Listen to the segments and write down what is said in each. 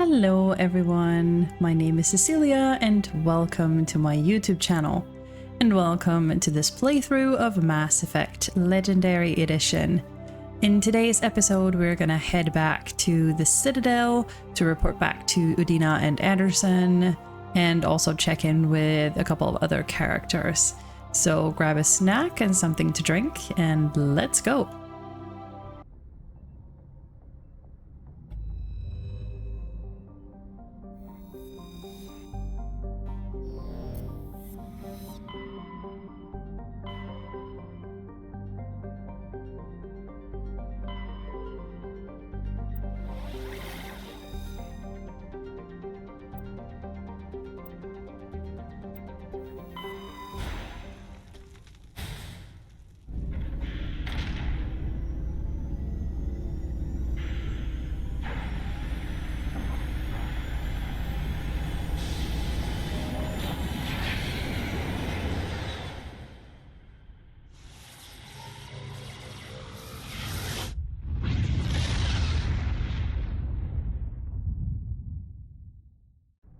Hello everyone, my name is Cecilia and welcome to my YouTube channel. And welcome to this playthrough of Mass Effect Legendary Edition. In today's episode we're gonna head back to the Citadel to report back to Udina and Andersson and also check in with a couple of other characters. So grab a snack and something to drink and let's go!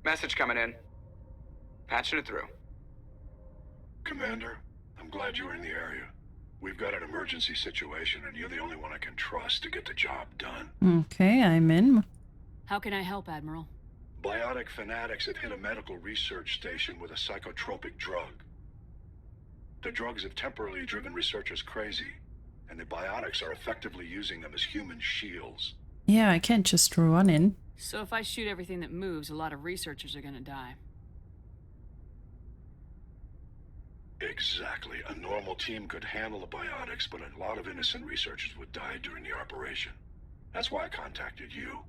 Message coming in. Patching it through. Commander, I'm glad you're in the area. We've got an emergency situation and you're the only one I can trust to get the job done. Okay, I'm in. How can I help, Admiral? Biotic fanatics have hit a medical research station with a psychotropic drug. The drugs have temporarily driven researchers crazy, and the biotics are effectively using them as human shields. Yeah, I can't just run in. So if I shoot everything that moves, a lot of researchers are gonna die. Exactly. A normal team could handle the biotics, but a lot of innocent researchers would die during the operation. That's why I contacted you.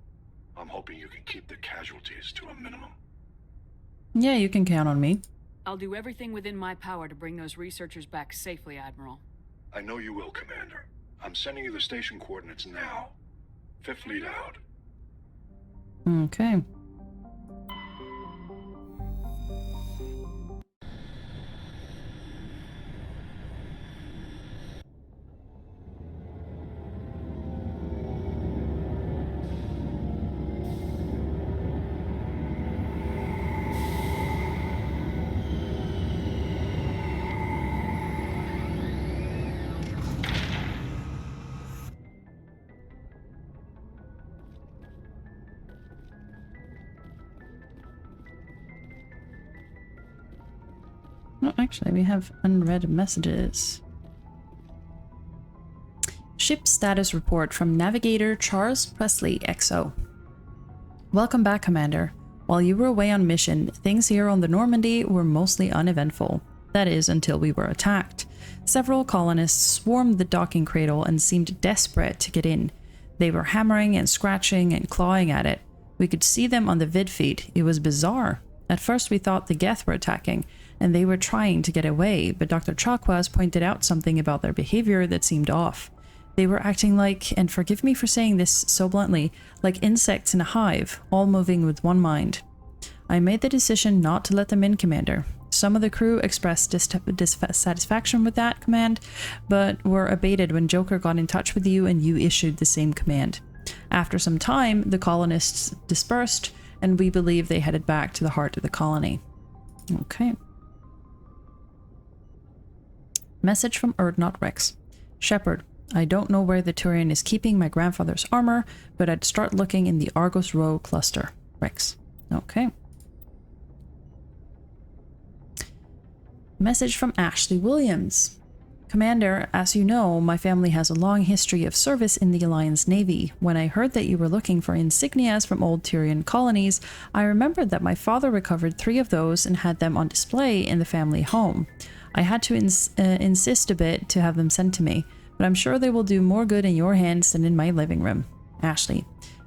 I'm hoping you can keep the casualties to a minimum. Yeah, you can count on me. I'll do everything within my power to bring those researchers back safely, Admiral. I know you will, Commander. I'm sending you the station coordinates now. Fifth lead out. Okay. Oh, actually, we have unread messages. Ship status report from Navigator Charles Presley XO. Welcome back, Commander. While you were away on mission, things here on the Normandy were mostly uneventful. That is, until we were attacked. Several colonists swarmed the docking cradle and seemed desperate to get in. They were hammering and scratching and clawing at it. We could see them on the vid feed. It was bizarre. At first we thought the Geth were attacking, and they were trying to get away, but Dr. Chakwas pointed out something about their behavior that seemed off. They were acting like, and forgive me for saying this so bluntly, like insects in a hive, all moving with one mind. I made the decision not to let them in, Commander. Some of the crew expressed dissatisfaction with that command, but were abated when Joker got in touch with you and you issued the same command. After some time, the colonists dispersed, and we believe they headed back to the heart of the colony. Okay. Message from Urdnot Wrex. Shepard, I don't know where the Turian is keeping my grandfather's armor, but I'd start looking in the Argos Row cluster. Wrex. Okay. Message from Ashley Williams. Commander, as you know, my family has a long history of service in the Alliance Navy. When I heard that you were looking for insignias from old Turian colonies, I remembered that my father recovered 3 of those and had them on display in the family home. I had to insist a bit to have them sent to me, but I'm sure they will do more good in your hands than in my living room. Ashley.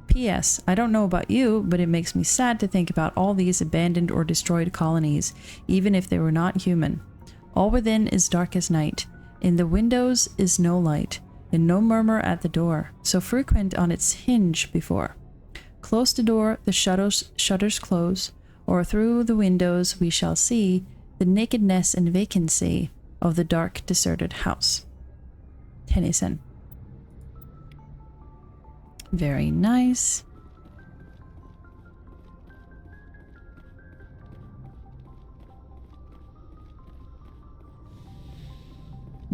P.S. I don't know about you, but it makes me sad to think about all these abandoned or destroyed colonies, even if they were not human. All within is dark as night. In the windows is no light, and no murmur at the door, so frequent on its hinge before. Close the door, the shutters close, or through the windows we shall see the nakedness and vacancy of the dark, deserted house. Tennyson. Very nice.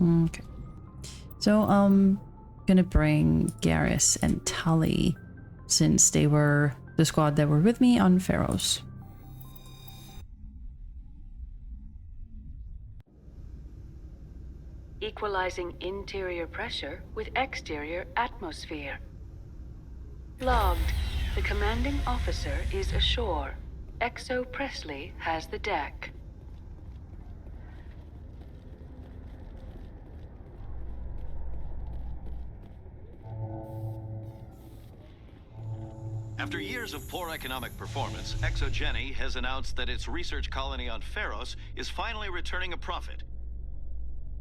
Okay. So, gonna bring Garrus and Tali, since they were the squad that were with me on Feros. Equalizing interior pressure with exterior atmosphere. Logged. The commanding officer is ashore. Exo Presley has the deck. After years of poor economic performance, ExoGeni has announced that its research colony on Feros is finally returning a profit.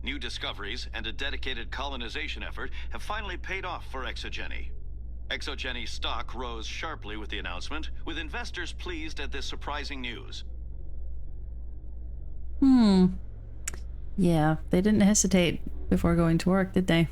New discoveries and a dedicated colonization effort have finally paid off for ExoGeni. ExoGeni's stock rose sharply with the announcement, with investors pleased at this surprising news. Yeah, they didn't hesitate before going to work, did they?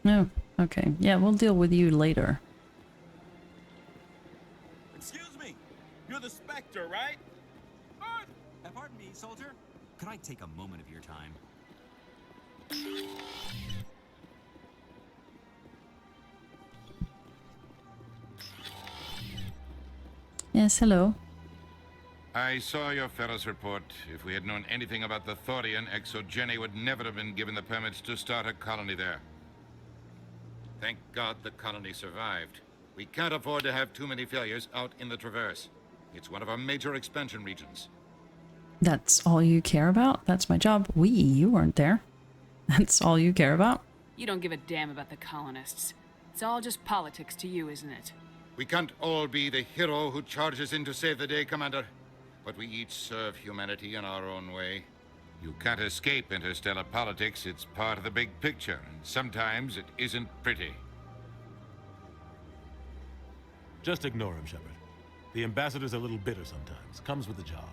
No. Oh, okay. Yeah, we'll deal with you later. Excuse me, you're the Spectre, right? Pardon me, soldier. Could I take a moment of your time? Yes, hello. I saw your Feros report. If we had known anything about the Thorian, ExoGeni would never have been given the permits to start a colony there. Thank God the colony survived. We can't afford to have too many failures out in the Traverse. It's one of our major expansion regions. That's all you care about? That's my job. You weren't there. That's all you care about? You don't give a damn about the colonists. It's all just politics to you, isn't it? We can't all be the hero who charges in to save the day, Commander. But we each serve humanity in our own way. You can't escape interstellar politics. It's part of the big picture, and sometimes it isn't pretty. Just ignore him, Shepard. The ambassador's a little bitter sometimes. Comes with the job.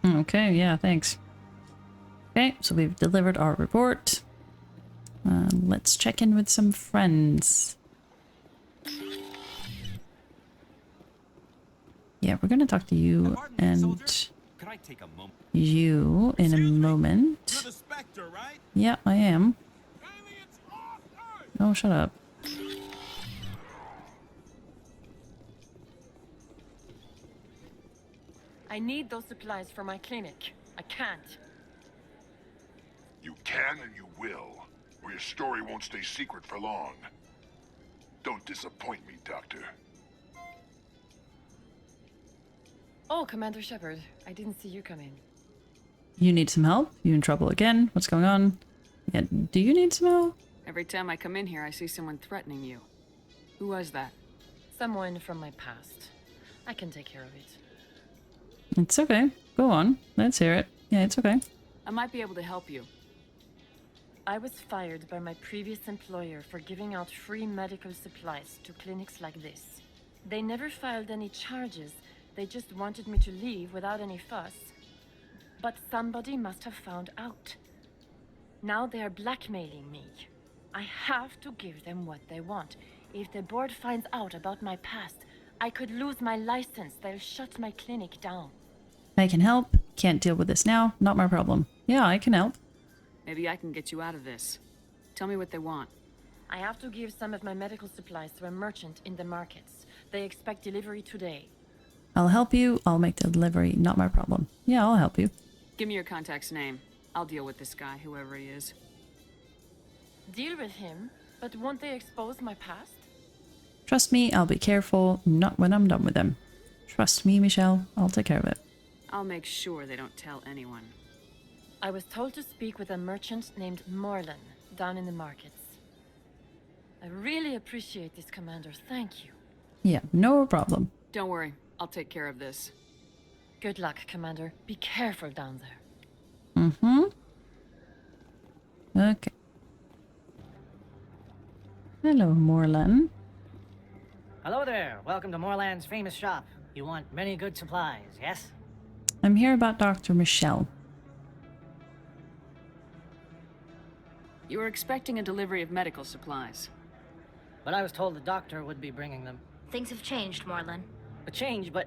Okay, yeah, thanks. Okay, so we've delivered our report. Let's check in with some friends. Yeah, we're gonna talk to you and Could I take a moment? you in a moment. You're the Spectre, right? Yeah, I am. Aliens off Earth! Oh, shut up. I need those supplies for my clinic. I can't. You can and you will, or your story won't stay secret for long. Don't disappoint me, Doctor. Oh, Commander Shepard, I didn't see you come in. You need some help? You in trouble again? What's going on? Yeah, do you need some help? Every time I come in here, I see someone threatening you. Who was that? Someone from my past. I can take care of it. It's okay. Go on. Let's hear it. Yeah, it's okay. I might be able to help you. I was fired by my previous employer for giving out free medical supplies to clinics like this. They never filed any charges. They just wanted me to leave without any fuss. But somebody must have found out. Now they are blackmailing me. I have to give them what they want. If the board finds out about my past, I could lose my license. They'll shut my clinic down. I can help. Can't deal with this now. Not my problem. Yeah, I can help. Maybe I can get you out of this. Tell me what they want. I have to give some of my medical supplies to a merchant in the markets. They expect delivery today. I'll help you. I'll make the delivery. Not my problem. Yeah, I'll help you. Give me your contact's name. I'll deal with this guy, whoever he is. Deal with him, but won't they expose my past? Trust me, I'll be careful. Not when I'm done with them. Trust me, Michel. I'll take care of it. I'll make sure they don't tell anyone. I was told to speak with a merchant named Morlan down in the markets. I really appreciate this, Commander. Thank you. Yeah, no problem. Don't worry. I'll take care of this. Good luck, Commander. Be careful down there. Mm-hmm. Okay. Hello, Morlan. Hello there. Welcome to Morland's famous shop. You want many good supplies, yes? I'm here about Dr. Michel. You were expecting a delivery of medical supplies. But I was told the doctor would be bringing them. Things have changed, Marlin. A change, but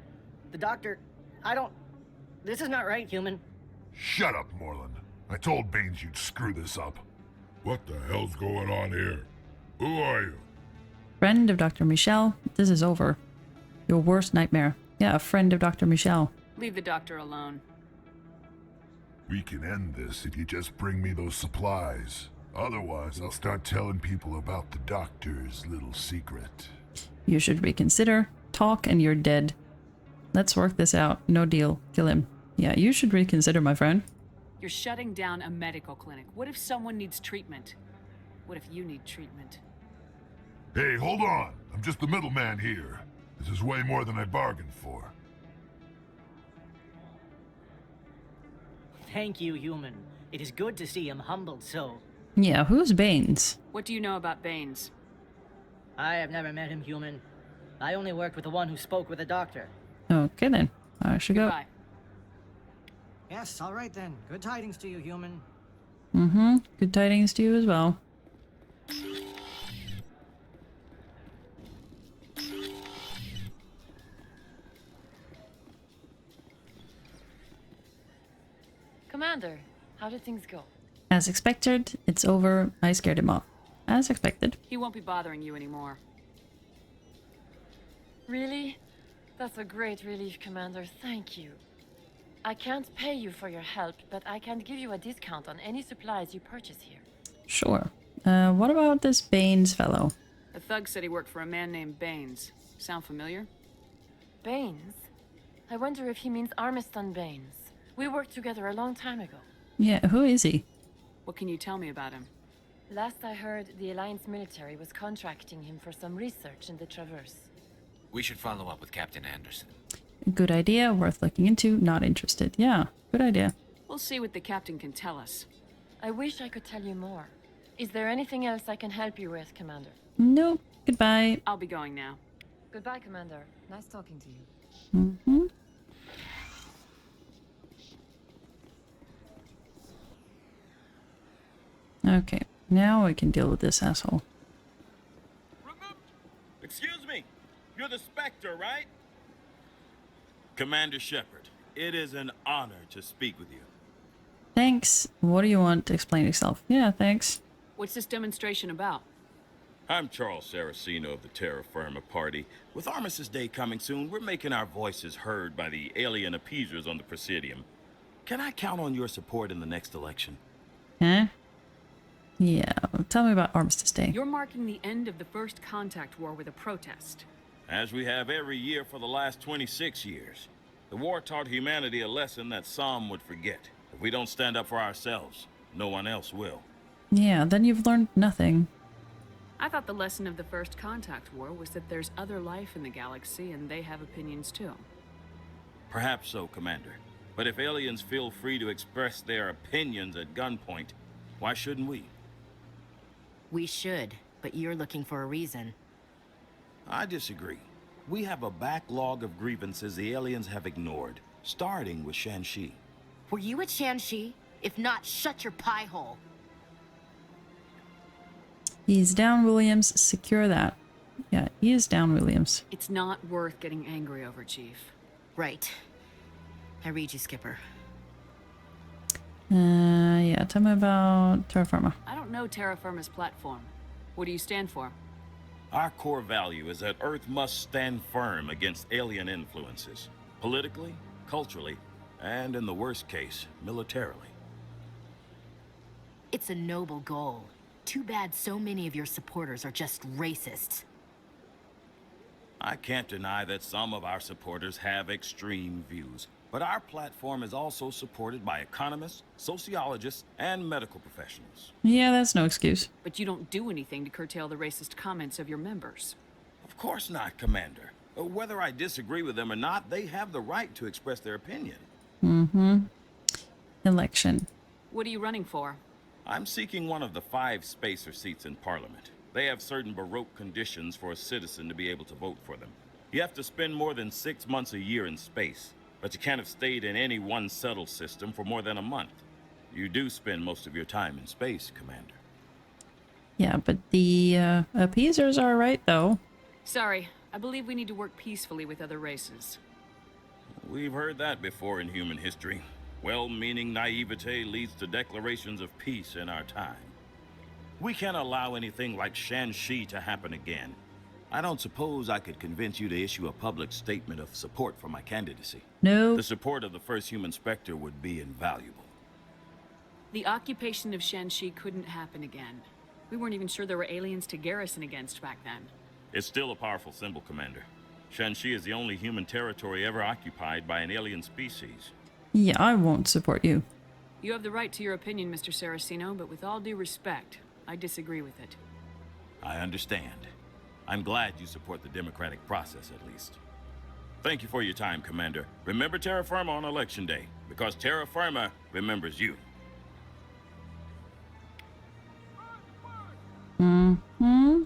the doctor... I don't... This is not right, human. Shut up, Moreland. I told Baines you'd screw this up. What the hell's going on here? Who are you? Friend of Dr. Michel, this is over. Your worst nightmare. Yeah, a friend of Dr. Michel. Leave the doctor alone. We can end this if you just bring me those supplies. Otherwise, I'll start telling people about the doctor's little secret. You should reconsider. Talk and you're dead. Let's work this out. No deal. Kill him. Yeah, you should reconsider, my friend. You're shutting down a medical clinic. What if someone needs treatment? What if you need treatment? Hey, hold on. I'm just the middleman here. This is way more than I bargained for. Thank you, human. It is good to see him humbled so. Yeah, who's Baines? What do you know about Baines? I have never met him, human. I only worked with the one who spoke with the doctor. Okay then. I should go. Goodbye. Yes, all right then. Good tidings to you, human. Mm-hmm. Good tidings to you as well. Commander, how did things go? As expected, it's over. I scared him off. As expected. He won't be bothering you anymore. Really? That's a great relief, Commander. Thank you. I can't pay you for your help, but I can give you a discount on any supplies you purchase here. Sure. What about this Baines fellow? The thug said he worked for a man named Baines. Sound familiar? Baines? I wonder if he means Armiston Baines. We worked together a long time ago. Yeah, who is he? What can you tell me about him? Last I heard, the Alliance military was contracting him for some research in the Traverse. We should follow up with Captain Andersson. Good idea, worth looking into, not interested. Yeah, good idea. We'll see what the captain can tell us. I wish I could tell you more. Is there anything else I can help you with, Commander? Nope. Goodbye. I'll be going now. Goodbye, Commander. Nice talking to you. Mm-hmm. Okay, now we can deal with this asshole. Excuse me, you're the Spectre, right? Commander Shepard, it is an honor to speak with you. Thanks. What do you want? Explain yourself. Yeah, thanks. What's this demonstration about? I'm Charles Saraceno of the Terra Firma Party. With Armistice Day coming soon, we're making our voices heard by the alien appeasers on the Presidium. Can I count on your support in the next election? Huh? Yeah, tell me about Armistice Day. You're marking the end of the First Contact War with a protest. As we have every year for the last 26 years. The war taught humanity a lesson that some would forget. If we don't stand up for ourselves, no one else will. Yeah, then you've learned nothing. I thought the lesson of the First Contact War was that there's other life in the galaxy and they have opinions too. Perhaps so, Commander. But if aliens feel free to express their opinions at gunpoint, why shouldn't we? We should, but you're looking for a reason. I disagree. We have a backlog of grievances the aliens have ignored, starting with Shanxi. Were you at Shanxi? If not, shut your pie hole. He's down, Williams. Secure that. Yeah, he is down, Williams. It's not worth getting angry over, Chief. Right. I read you, Skipper. Yeah, tell me about Terra Firma. I don't know Terra Firma's platform. What do you stand for? Our core value is that Earth must stand firm against alien influences. Politically, culturally, and in the worst case, militarily. It's a noble goal. Too bad so many of your supporters are just racists. I can't deny that some of our supporters have extreme views, but our platform is also supported by economists, sociologists, and medical professionals. Yeah, that's no excuse. But you don't do anything to curtail the racist comments of your members. Of course not, Commander. Whether I disagree with them or not, they have the right to express their opinion. Mm-hmm. Election. What are you running for? I'm seeking one of the 5 spacer seats in Parliament. They have certain Baroque conditions for a citizen to be able to vote for them. You have to spend more than 6 months a year in space, but you can't have stayed in any one settled system for more than a month. You do spend most of your time in space, Commander. Yeah, but the appeasers are right, though. Sorry, I believe we need to work peacefully with other races. We've heard that before in human history. Well-meaning naivete leads to declarations of peace in our time. We can't allow anything like Shan-Shi to happen again. I don't suppose I could convince you to issue a public statement of support for my candidacy. No. The support of the first human Spectre would be invaluable. The occupation of Shan-Shi couldn't happen again. We weren't even sure there were aliens to garrison against back then. It's still a powerful symbol, Commander. Shan-Shi is the only human territory ever occupied by an alien species. Yeah, I won't support you. You have the right to your opinion, Mr. Saraceno, but with all due respect, I disagree with it. I understand. I'm glad you support the democratic process, at least. Thank you for your time, Commander. Remember Terra Firma on Election Day, because Terra Firma remembers you. Mm-hmm.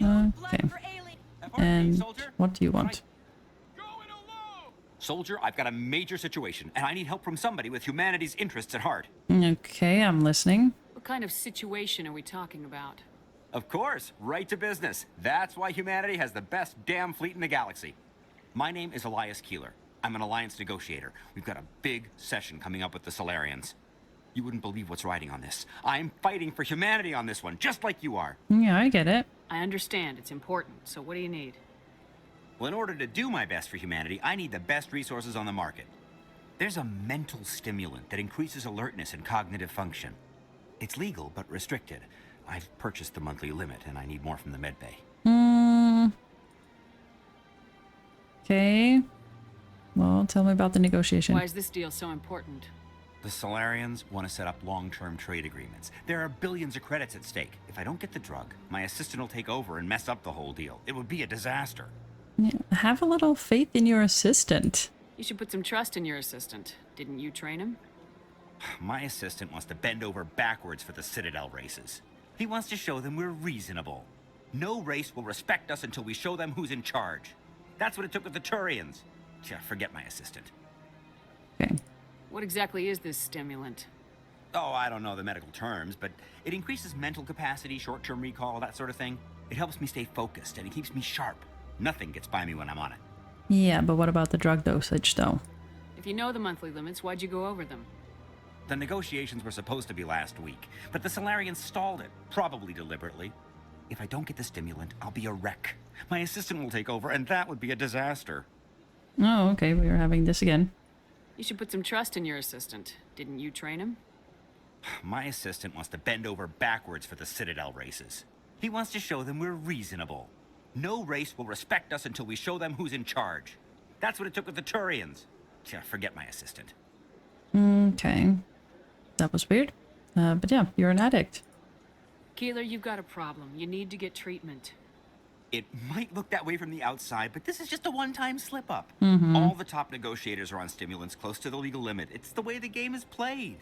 Okay. And what do you want? Soldier, I've got a major situation, and I need help from somebody with humanity's interests at heart. Okay, I'm listening. What kind of situation are we talking about? Of course, right to business. That's why humanity has the best damn fleet in the galaxy. My name is Elias Keeler. I'm an alliance negotiator. We've got a big session coming up with the Solarians. You wouldn't believe what's riding on this. I'm fighting for humanity on this one, just like you are. Yeah, I get it. I understand. It's important. So what do you need? Well, in order to do my best for humanity, I need the best resources on the market. There's a mental stimulant that increases alertness and cognitive function. It's legal, but restricted. I've purchased the monthly limit, and I need more from the medbay. Okay. Well, tell me about the negotiation. Why is this deal so important? The Solarians want to set up long-term trade agreements. There are billions of credits at stake. If I don't get the drug, my assistant will take over and mess up the whole deal. It would be a disaster. Yeah, have a little faith in your assistant. You should put some trust in your assistant. Didn't you train him? My assistant wants to bend over backwards for the Citadel races. He wants to show them we're reasonable. No race will respect us until we show them who's in charge. That's what it took with the Turians. Forget my assistant. Okay. What exactly is this stimulant? Oh, I don't know the medical terms, but it increases mental capacity, short-term recall, that sort of thing. It helps me stay focused, and it keeps me sharp. Nothing gets by me when I'm on it. Yeah, but what about the drug dosage, though? If you know the monthly limits, why'd you go over them? The negotiations were supposed to be last week, but the Solarians stalled it, probably deliberately. If I don't get the stimulant, I'll be a wreck. My assistant will take over, and that would be a disaster. Oh, okay, we are having this again. You should put some trust in your assistant. Didn't you train him? My assistant wants to bend over backwards for the Citadel races. He wants to show them we're reasonable. No race will respect us until we show them who's in charge. That's what it took with the Turians. Forget my assistant. Okay. That was weird. But yeah, you're an addict. Keeler, you've got a problem. You need to get treatment. It might look that way from the outside, but this is just a one-time slip-up. Mm-hmm. All the top negotiators are on stimulants close to the legal limit. It's the way the game is played.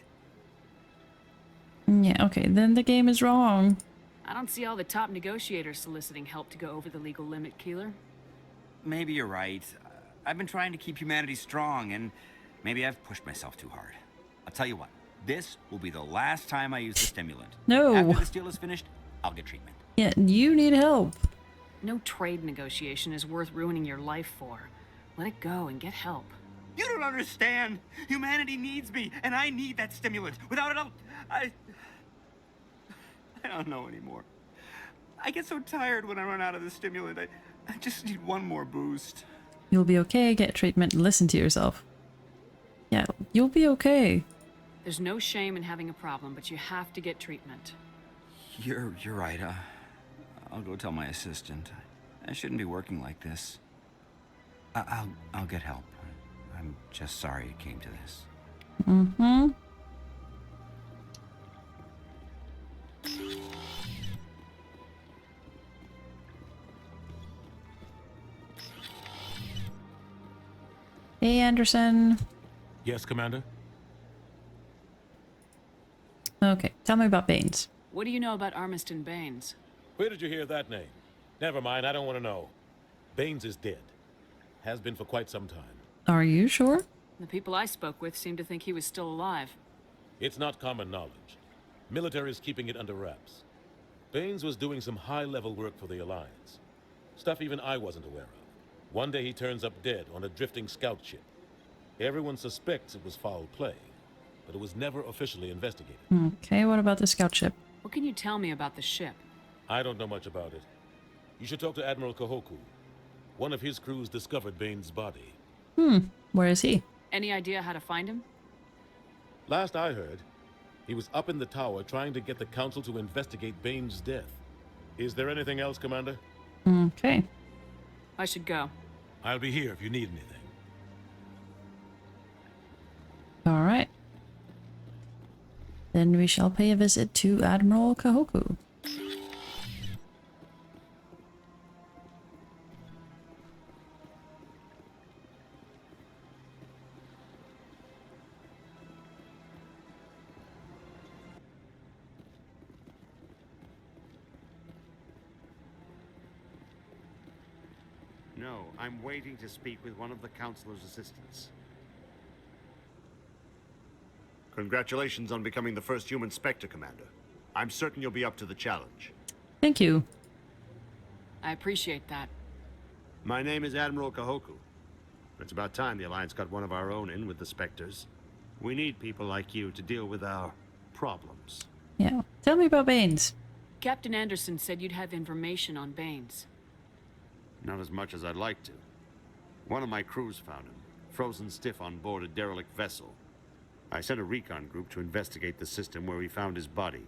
Yeah, okay, then the game is wrong. I don't see all the top negotiators soliciting help to go over the legal limit, Keeler. Maybe you're right. I've been trying to keep humanity strong, and maybe I've pushed myself too hard. I'll tell you what, this will be the last time I use the stimulant. No. After this deal is finished, I'll get treatment. Yeah, you need help. No trade negotiation is worth ruining your life for. Let it go and get help. You don't understand. Humanity needs me, and I need that stimulant. Without it, I don't know anymore. I get so tired when I run out of the stimulant. I just need one more boost. You'll be okay, get treatment, and listen to yourself. Yeah, you'll be okay. There's no shame in having a problem, but you have to get treatment. You're right. I'll go tell my assistant. I shouldn't be working like this. I'll get help. I'm just sorry it came to this. Mm-hmm. Hey, Andersson. Yes, Commander? Okay, tell me about Baines. What do you know about Armiston Baines? Where did you hear that name? Never mind, I don't want to know. Baines is dead. Has been for quite some time. Are you sure? The people I spoke with seemed to think he was still alive. It's not common knowledge. Military is keeping it under wraps. Baines was doing some high-level work for the Alliance. Stuff even I wasn't aware of. One day he turns up dead on a drifting scout ship. Everyone suspects it was foul play, but it was never officially investigated. Okay, what about the scout ship? What can you tell me about the ship? I don't know much about it. You should talk to Admiral Kahoku. One of his crews discovered Baines' body. Where is he? Any idea how to find him? Last I heard, he was up in the tower trying to get the Council to investigate Baines' death. Is there anything else, Commander? Okay. I should go. I'll be here if you need anything. All right. Then we shall pay a visit to Admiral Kahoku. No, I'm waiting to speak with one of the Councilor's assistants. Congratulations on becoming the first human Spectre, Commander. I'm certain you'll be up to the challenge. Thank you. I appreciate that. My name is Admiral Kahoku. It's about time the Alliance got one of our own in with the Spectres. We need people like you to deal with our problems. Yeah. Tell me about Baines. Captain Andersson said you'd have information on Baines. Not as much as I'd like to. One of my crews found him, frozen stiff on board a derelict vessel. I sent a recon group to investigate the system where we found his body.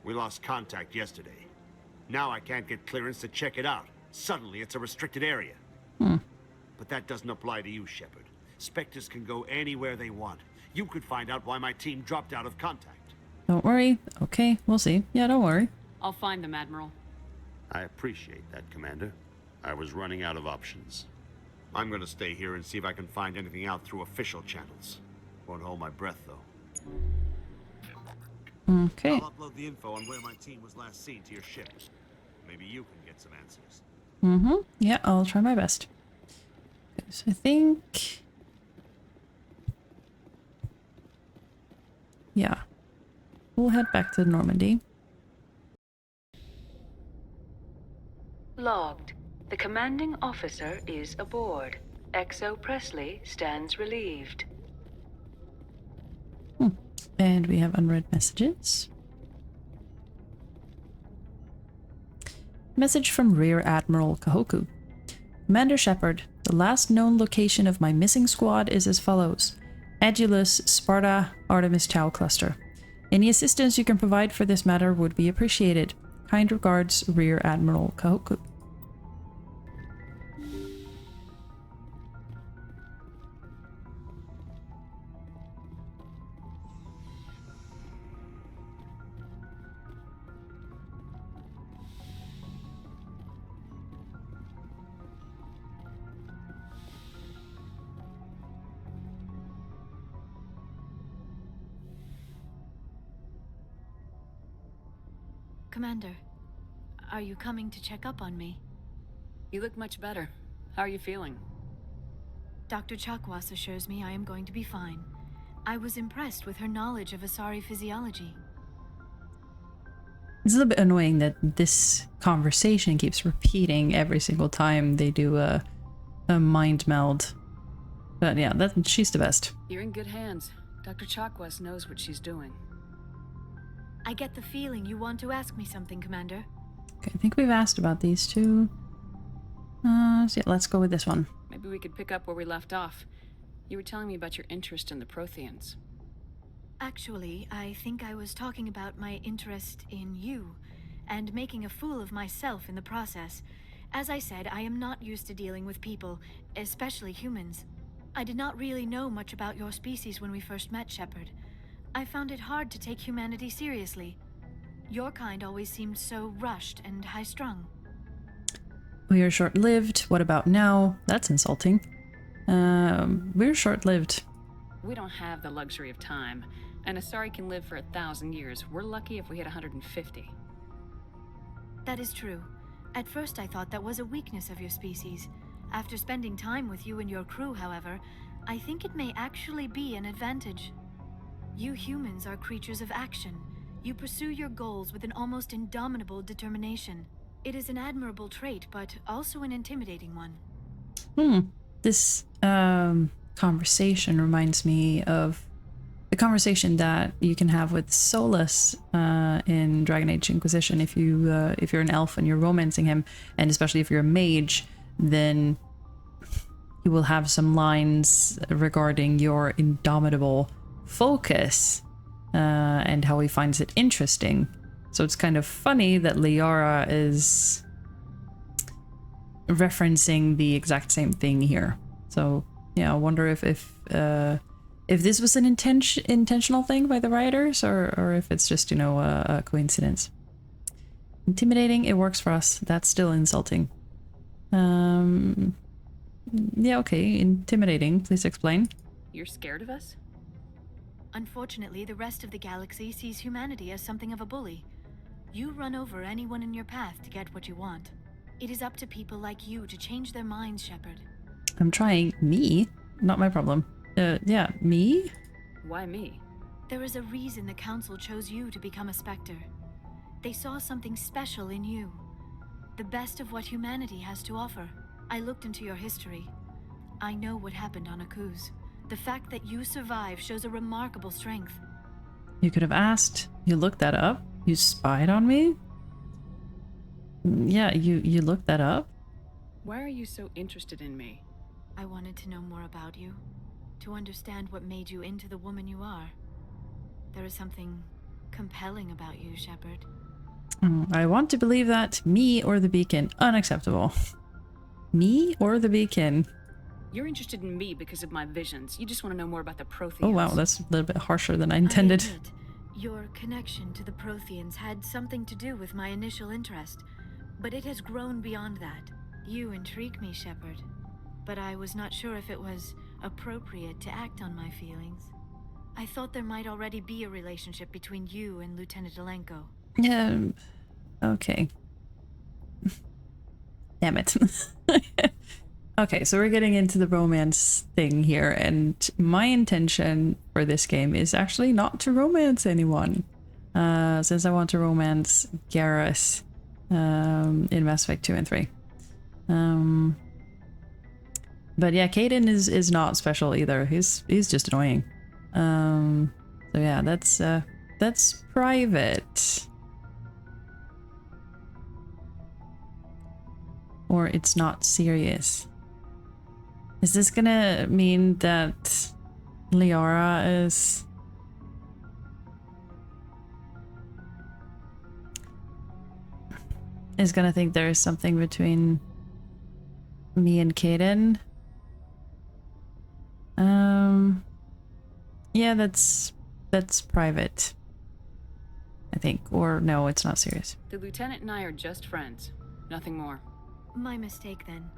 We lost contact yesterday. Now I can't get clearance to check it out. Suddenly it's a restricted area. But that doesn't apply to you, Shepard. Spectres can go anywhere they want. You could find out why my team dropped out of contact. Don't worry. Okay, we'll see. Yeah, don't worry. I'll find them, Admiral. I appreciate that, Commander. I was running out of options. I'm gonna stay here and see if I can find anything out through official channels. Won't hold my breath, though. Okay. I'll upload the info on where my team was last seen to your ship. Maybe you can get some answers. Yeah, I'll try my best. Okay, so I think... yeah. We'll head back to Normandy. Logged. The commanding officer is aboard. XO Presley stands relieved. And we have unread messages. Message from Rear Admiral Kahoku. Commander Shepard, the last known location of my missing squad is as follows. Edulus, Sparta, Artemis Tau Cluster. Any assistance you can provide for this matter would be appreciated. Kind regards, Rear Admiral Kahoku. Commander, are you coming to check up on me? You look much better. How are you feeling? Dr. Chakwas assures me I am going to be fine. I was impressed with her knowledge of Asari physiology. It's a little bit annoying that this conversation keeps repeating every single time they do a mind meld. But yeah, she's the best. You're in good hands. Dr. Chakwas knows what she's doing. I get the feeling you want to ask me something, Commander. Okay, I think we've asked about these two. So yeah, let's go with this one. Maybe we could pick up where we left off. You were telling me about your interest in the Protheans. Actually, I think I was talking about my interest in you, and making a fool of myself in the process. As I said, I am not used to dealing with people, especially humans. I did not really know much about your species when we first met, Shepard. I found it hard to take humanity seriously. Your kind always seemed so rushed and high-strung. We are short-lived. What about now? That's insulting. We're short-lived. We don't have the luxury of time. An Asari can live for 1,000 years. We're lucky if we hit 150. That is true. At first I thought that was a weakness of your species. After spending time with you and your crew, however, I think it may actually be an advantage. You humans are creatures of action. You pursue your goals with an almost indomitable determination. It is an admirable trait, but also an intimidating one. This conversation reminds me of the conversation that you can have with Solus in Dragon Age Inquisition. If you're an elf and you're romancing him, and especially if you're a mage, then you will have some lines regarding your indomitable focus and how he finds it interesting. So it's kind of funny that Liara is referencing the exact same thing here. So yeah, I wonder if this was an intentional thing by the writers, or if it's just, you know, a coincidence. Intimidating, it works for us. That's still insulting. Yeah, okay, intimidating. Please explain. You're scared of us? Unfortunately, the rest of the galaxy sees humanity as something of a bully. You run over anyone in your path to get what you want. It is up to people like you to change their minds, Shepard. I'm trying. Me? Not my problem. Yeah, me? Why me? There is a reason the Council chose you to become a Spectre. They saw something special in you. The best of what humanity has to offer. I looked into your history. I know what happened on Akuz. The fact that you survived shows a remarkable strength. You could have asked. You looked that up? You spied on me? Yeah, you looked that up? Why are you so interested in me? I wanted to know more about you. To understand what made you into the woman you are. There is something compelling about you, Shepard. I want to believe that. Me or the beacon? Unacceptable. Me or the beacon? You're interested in me because of my visions. You just want to know more about the Protheans. Oh wow, that's a little bit harsher than I intended. I admit, your connection to the Protheans had something to do with my initial interest, but it has grown beyond that. You intrigue me, Shepard, but I was not sure if it was appropriate to act on my feelings. I thought there might already be a relationship between you and Lieutenant Alenko. Yeah, okay. Damn it. Okay, so we're getting into the romance thing here, and my intention for this game is actually not to romance anyone. Since I want to romance Garrus in Mass Effect 2 and 3. But yeah, Kaidan is not special either. He's just annoying. So yeah, that's private. Or it's not serious. Is this gonna mean that Liara is... gonna think there is something between me and Kaidan? Yeah, that's private, I think. Or no, it's not serious. The Lieutenant and I are just friends. Nothing more. My mistake, then.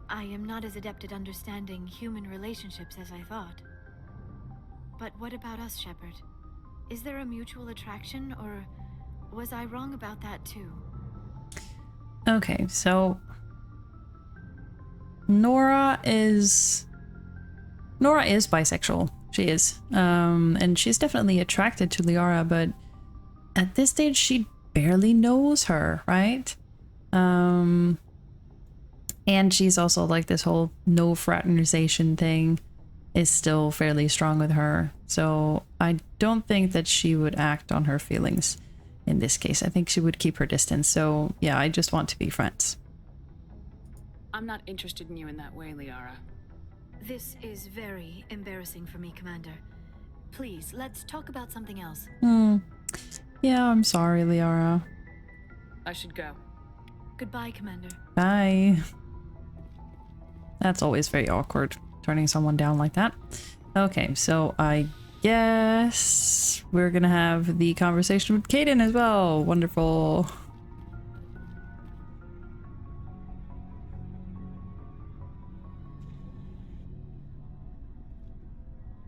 I am not as adept at understanding human relationships as I thought. But what about us, Shepard? Is there a mutual attraction, or was I wrong about that too? Okay, so Nora is bisexual. She is. And she's definitely attracted to Liara, but at this stage she barely knows her, right? And she's also like this whole no fraternization thing is still fairly strong with her. So I don't think that she would act on her feelings in this case. I think she would keep her distance. So yeah, I just want to be friends. I'm not interested in you in that way, Liara. This is very embarrassing for me, Commander. Please, let's talk about something else. Yeah, I'm sorry, Liara. I should go. Goodbye, Commander. Bye. That's always very awkward, turning someone down like that. Okay, so I guess we're gonna have the conversation with Kaidan as well. Wonderful.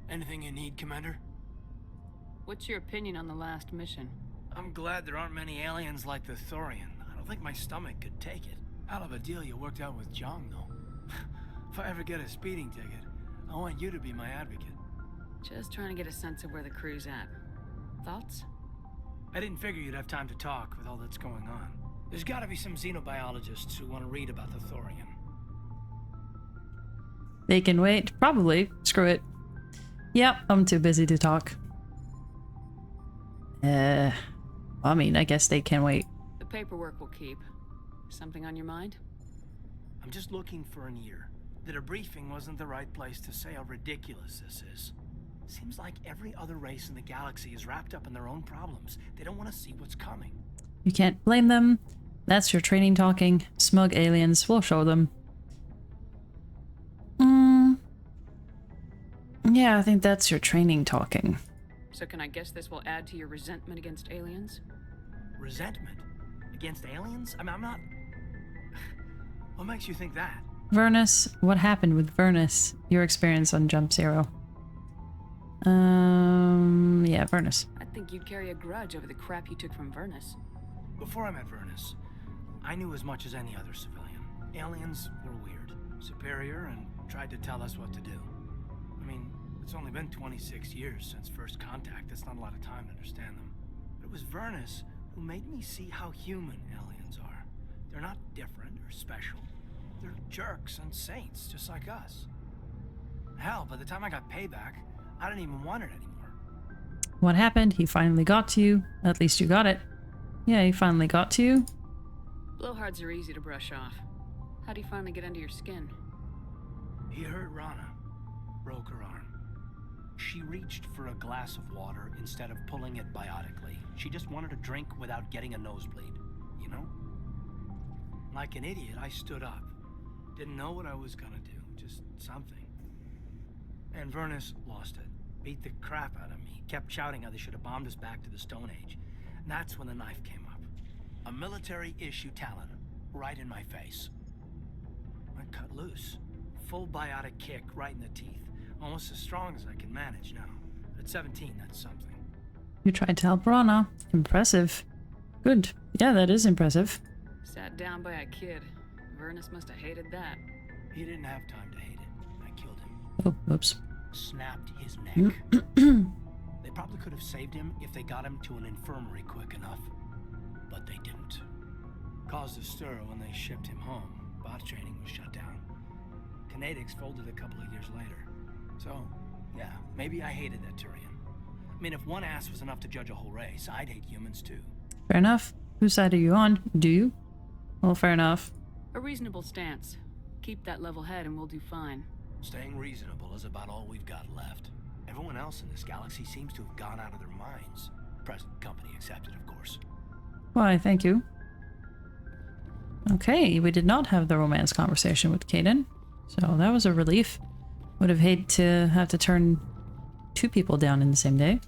Anything you need, Commander? What's your opinion on the last mission? I'm glad there aren't many aliens like the Thorian. I don't don't think my stomach could take it. Hell of a deal you worked out with Jong, though. If I ever get a speeding ticket, I want you to be my advocate. Just trying to get a sense of where the crew's at. Thoughts? I didn't figure you'd have time to talk with all that's going on. There's gotta be some xenobiologists who want to read about the Thorian. They can wait. Probably. Screw it. Yep, I'm too busy to talk. I mean, I guess they can wait. The paperwork will keep. Something on your mind? I'm just looking for an ear. The debriefing wasn't the right place to say how ridiculous this is. Seems like every other race in the galaxy is wrapped up in their own problems. They don't want to see what's coming. You can't blame them. That's your training talking. Smug aliens. We'll show them. Yeah, I think that's your training talking. So can I guess this will add to your resentment against aliens? Resentment? Against aliens? I mean, I'm not... What makes you think that? Vernus. What happened with Vernus? Your experience on Jump Zero. Yeah, Vernus. I think you'd carry a grudge over the crap you took from Vernus. Before I met Vernus, I knew as much as any other civilian. Aliens were weird, superior, and tried to tell us what to do. I mean, it's only been 26 years since first contact. That's not a lot of time to understand them. But it was Vernus who made me see how human aliens are. They're not different or special. They're jerks and saints, just like us. Hell, by the time I got payback, I didn't even want it anymore. What happened? He finally got to you. At least you got it. Yeah, he finally got to you. Blowhards are easy to brush off. How'd he finally get under your skin? He hurt Rana. Broke her arm. She reached for a glass of water instead of pulling it biotically. She just wanted a drink without getting a nosebleed, you know? Like an idiot, I stood up. Didn't know what I was gonna do, just something. And Vernus lost it. Beat the crap out of me. Kept shouting how they should have bombed us back to the Stone Age. And that's when the knife came up. A military-issue Talon, right in my face. I cut loose. Full biotic kick right in the teeth. Almost as strong as I can manage now. At 17, that's something. You tried to help Rana. Impressive. Good. Yeah, that is impressive. Sat down by a kid. Vernus must have hated that. He didn't have time to hate it. I killed him. Oh, oops. Snapped his neck. They probably could have saved him if they got him to an infirmary quick enough. But they didn't. Caused a stir when they shipped him home. Bot training was shut down. Kinetics folded a couple of years later. So, yeah, maybe I hated that Turian. I mean, if one ass was enough to judge a whole race, I'd hate humans too. Fair enough. Whose side are you on? Do you? Well, fair enough. A reasonable stance. Keep that level head and we'll do fine. Staying reasonable is about all we've got left. Everyone else in this galaxy seems to have gone out of their minds. Present company accepted, of course. Why, thank you. Okay, we did not have the romance conversation with Kaidan, so that was a relief. Would have hated to have to turn 2 people down in the same day.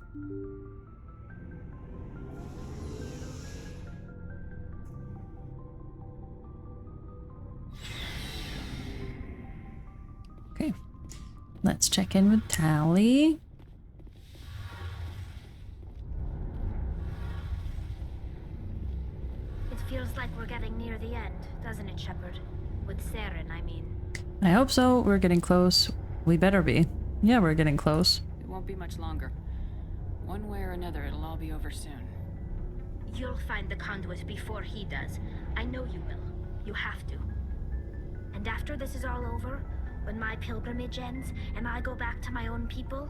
Okay, let's check in with Tali. It feels like we're getting near the end, doesn't it, Shepard? With Saren, I mean. I hope so. We're getting close. We better be. Yeah, we're getting close. It won't be much longer. One way or another, it'll all be over soon. You'll find the conduit before he does. I know you will. You have to. And after this is all over, when my pilgrimage ends and I go back to my own people,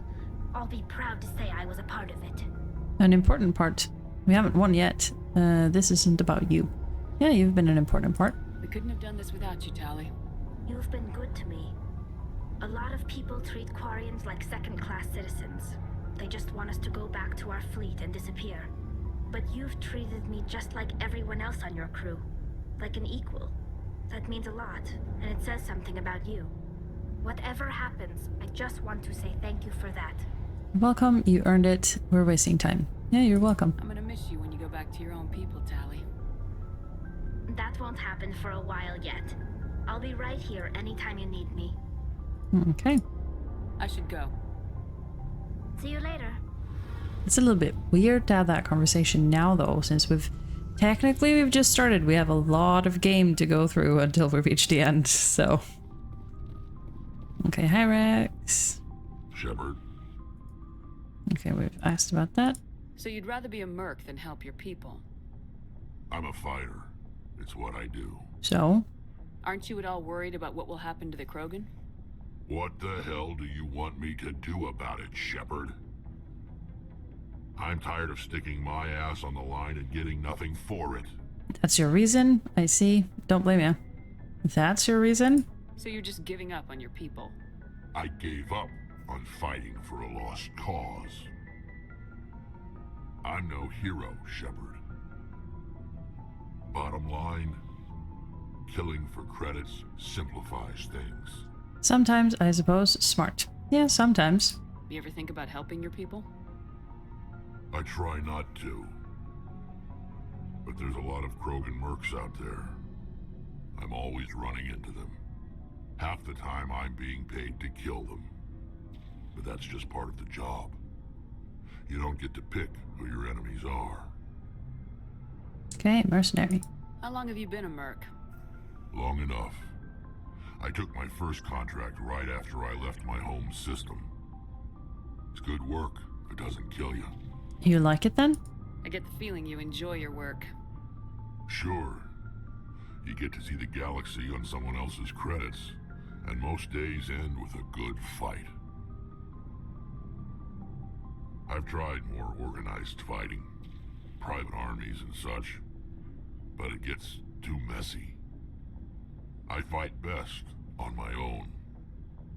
I'll be proud to say I was a part of it. An important part. We haven't won yet. This isn't about you. Yeah, you've been an important part. We couldn't have done this without you, Tali. You've been good to me. A lot of people treat Quarians like second-class citizens. They just want us to go back to our fleet and disappear. But you've treated me just like everyone else on your crew. Like an equal. That means a lot, and it says something about you. Whatever happens, I just want to say thank you for that. Welcome, you earned it. We're wasting time. Yeah, you're welcome. I'm gonna miss you when you go back to your own people, Tali. That won't happen for a while yet. I'll be right here anytime you need me. Okay. I should go. See you later. It's a little bit weird to have that conversation now, though, since we've Technically, we've just started. We have a lot of game to go through until we reach the end, so... Okay, hi Wrex. Shepard. Okay, we've asked about that. So you'd rather be a merc than help your people? I'm a fighter. It's what I do. So? Aren't you at all worried about what will happen to the Krogan? What the hell do you want me to do about it, Shepard? I'm tired of sticking my ass on the line and getting nothing for it. That's your reason? I see. Don't blame you. That's your reason? So you're just giving up on your people? I gave up on fighting for a lost cause. I'm no hero, Shepard. Bottom line, killing for credits simplifies things. Sometimes, I suppose, smart. Yeah, sometimes. You ever think about helping your people? I try not to. But there's a lot of Krogan mercs out there. I'm always running into them. Half the time I'm being paid to kill them. But that's just part of the job. You don't get to pick who your enemies are. Okay, mercenary. How long have you been a merc? Long enough. I took my first contract right after I left my home system. It's good work if it doesn't kill you. You like it then? I get the feeling you enjoy your work. Sure. You get to see the galaxy on someone else's credits, and most days end with a good fight. I've tried more organized fighting, private armies and such, but it gets too messy. I fight best on my own,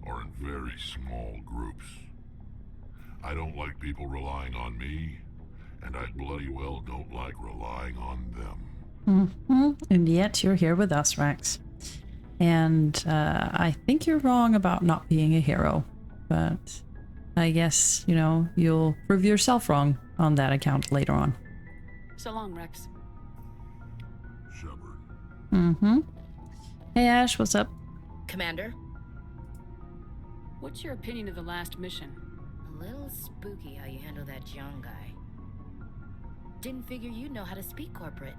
or in very small groups. I don't like people relying on me, and I bloody well don't like relying on them. And yet you're here with us, Wrex. And I think you're wrong about not being a hero, but I guess, you know, you'll prove yourself wrong on that account later on. So long, Wrex. Shepard. Hey Ash, what's up? Commander? What's your opinion of the last mission? A little spooky how you handle that young guy. Didn't figure you'd know how to speak corporate.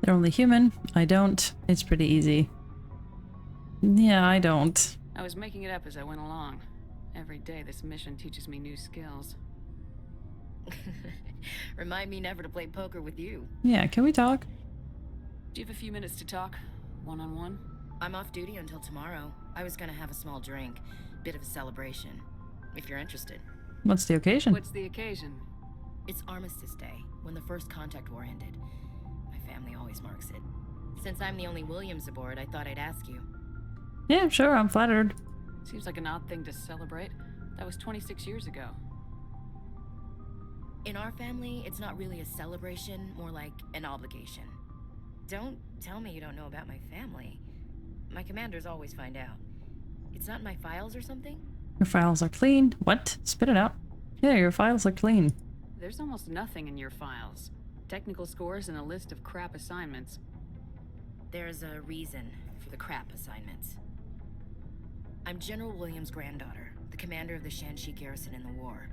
They're only human. I don't. It's pretty easy. Yeah, I don't. I was making it up as I went along. Every day this mission teaches me new skills. Remind me never to play poker with you. Yeah, can we talk? Do you have a few minutes to talk? One-on-one? I'm off duty until tomorrow. I was gonna have a small drink. Bit of a celebration. If you're interested. What's the occasion? What's the occasion? It's Armistice Day, when the first contact war ended. My family always marks it. Since I'm the only Williams aboard, I thought I'd ask you. Yeah, sure, I'm flattered. Seems like an odd thing to celebrate. That was 26 years ago. In our family, it's not really a celebration, more like an obligation. Don't tell me you don't know about my family. My commanders always find out. It's not in my files or something? Your files are clean. What? Spit it out. Yeah, your files are clean. There's almost nothing in your files. Technical scores and a list of crap assignments. There's a reason for the crap assignments. I'm General Williams' granddaughter, the commander of the Shanxi garrison in the war.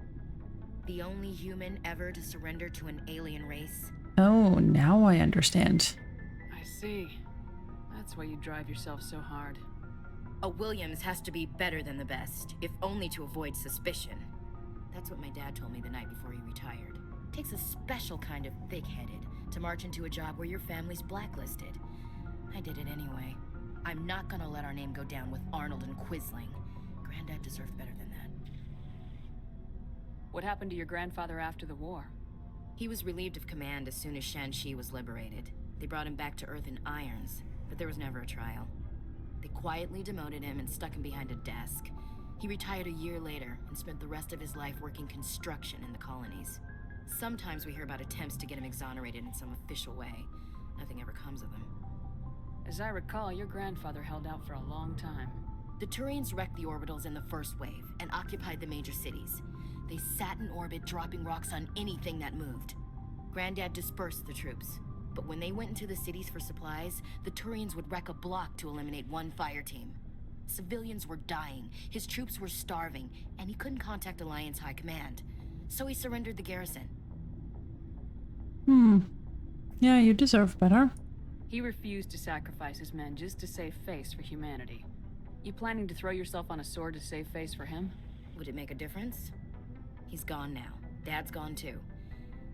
The only human ever to surrender to an alien race. Oh, now I understand. I see. That's why you drive yourself so hard. A Williams has to be better than the best, if only to avoid suspicion. That's what my dad told me the night before he retired. Takes a special kind of thick-headed to march into a job where your family's blacklisted. I did it anyway. I'm not gonna let our name go down with Arnold and Quisling. Granddad deserved better than that. What happened to your grandfather after the war? He was relieved of command as soon as Shanxi was liberated. They brought him back to Earth in irons, but there was never a trial. They quietly demoted him and stuck him behind a desk. He retired a year later and spent the rest of his life working construction in the colonies. Sometimes we hear about attempts to get him exonerated in some official way. Nothing ever comes of them. As I recall, your grandfather held out for a long time. The Turians wrecked the orbitals in the first wave and occupied the major cities. They sat in orbit, dropping rocks on anything that moved. Granddad dispersed the troops. But when they went into the cities for supplies, the Turians would wreck a block to eliminate one fire team. Civilians were dying, his troops were starving, and he couldn't contact Alliance High Command. So he surrendered the garrison. Yeah, you deserve better. He refused to sacrifice his men just to save face for humanity. You planning to throw yourself on a sword to save face for him? Would it make a difference? He's gone now. Dad's gone too.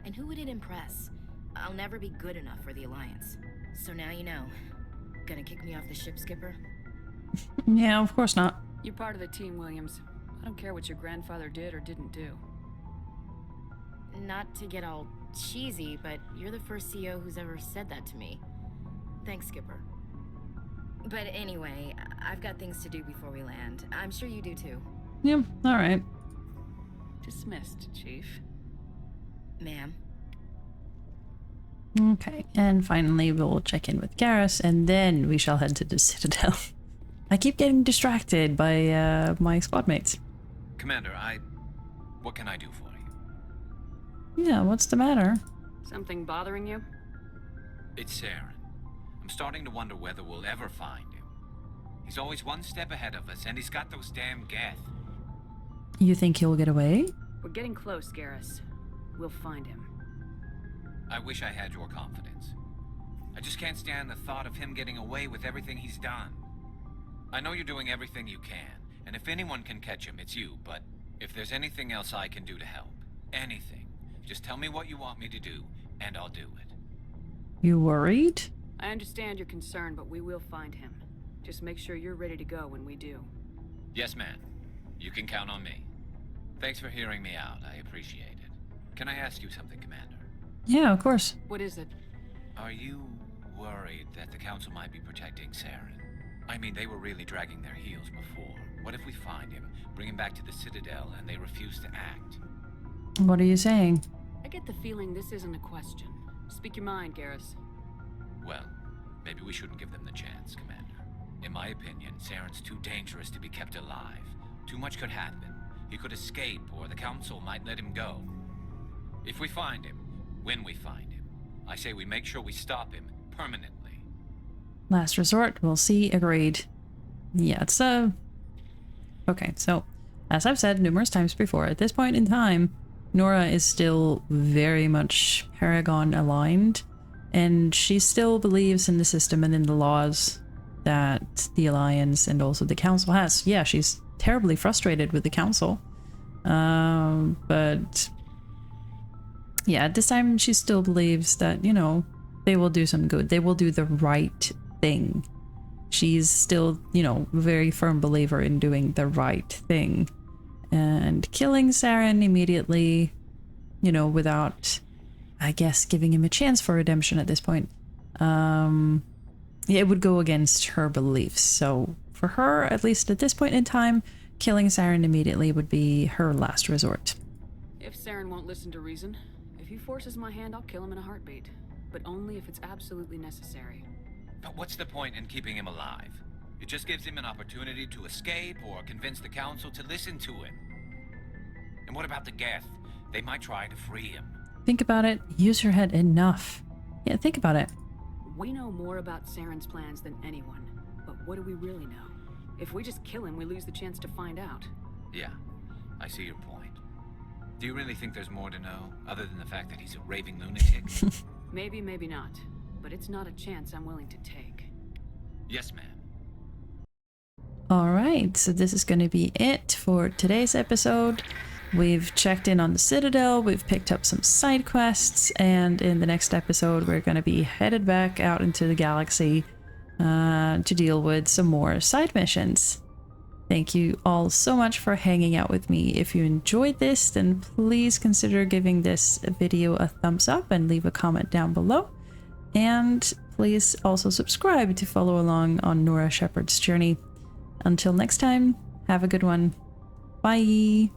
And who would it impress? I'll never be good enough for the Alliance. So now you know. Gonna kick me off the ship, Skipper? Yeah, of course not. You're part of the team, Williams. I don't care what your grandfather did or didn't do. Not to get all cheesy, but you're the first CO who's ever said that to me. Thanks, Skipper. But anyway, I've got things to do before we land. I'm sure you do too. Yep, alright. Dismissed, Chief. Ma'am. Okay, and finally we'll check in with Garrus, and then we shall head to the Citadel. I keep getting distracted by my squad mates. Commander, what can I do for you? Yeah, what's the matter? Something bothering you? It's Saren. I'm starting to wonder whether we'll ever find him. He's always one step ahead of us, and he's got those damn Geth. You think he'll get away? We're getting close, Garrus. We'll find him. I wish I had your confidence. I just can't stand the thought of him getting away with everything he's done. I know you're doing everything you can, and if anyone can catch him, it's you, but if there's anything else I can do to help, anything, just tell me what you want me to do, and I'll do it. You worried? I understand your concern, but we will find him. Just make sure you're ready to go when we do. Yes, ma'am. You can count on me. Thanks for hearing me out. I appreciate it. Can I ask you something, Commander? Yeah, of course. What is it? Are you worried that the Council might be protecting Saren? I mean, they were really dragging their heels before. What if we find him, bring him back to the Citadel, and they refuse to act? What are you saying? I get the feeling this isn't a question. Speak your mind, Garrus. Well, maybe we shouldn't give them the chance, Commander. In my opinion, Saren's too dangerous to be kept alive. Too much could happen. He could escape, or the Council might let him go. If we find him, when we find him, I say we make sure we stop him permanently. Last resort, we'll see, agreed. Yeah, it's okay, so, as I've said numerous times before, at this point in time, Nora is still very much Paragon aligned, and she still believes in the system and in the laws that the Alliance and also the Council has. Yeah, she's terribly frustrated with the Council, but yeah, at this time she still believes that, you know, they will do some good. They will do the right thing. She's still, you know, very firm believer in doing the right thing. And killing Saren immediately, you know, without, I guess, giving him a chance for redemption at this point, it would go against her beliefs. So for her, at least at this point in time, killing Saren immediately would be her last resort. If Saren won't listen to reason, if he forces my hand, I'll kill him in a heartbeat. But only if it's absolutely necessary. But what's the point in keeping him alive? It just gives him an opportunity to escape or convince the Council to listen to him. And what about the Geth? They might try to free him. Think about it. Use your head enough. Yeah, think about it. We know more about Saren's plans than anyone. But what do we really know? If we just kill him, we lose the chance to find out. Yeah, I see your point. Do you really think there's more to know, other than the fact that he's a raving lunatic? Maybe, maybe not. But it's not a chance I'm willing to take. Yes, ma'am. Alright, so this is going to be it for today's episode. We've checked in on the Citadel, we've picked up some side quests, and in the next episode we're going to be headed back out into the galaxy to deal with some more side missions. Thank you all so much for hanging out with me. If you enjoyed this, then please consider giving this video a thumbs up and leave a comment down below. And please also subscribe to follow along on Nora Shepard's journey. Until next time, have a good one. Bye!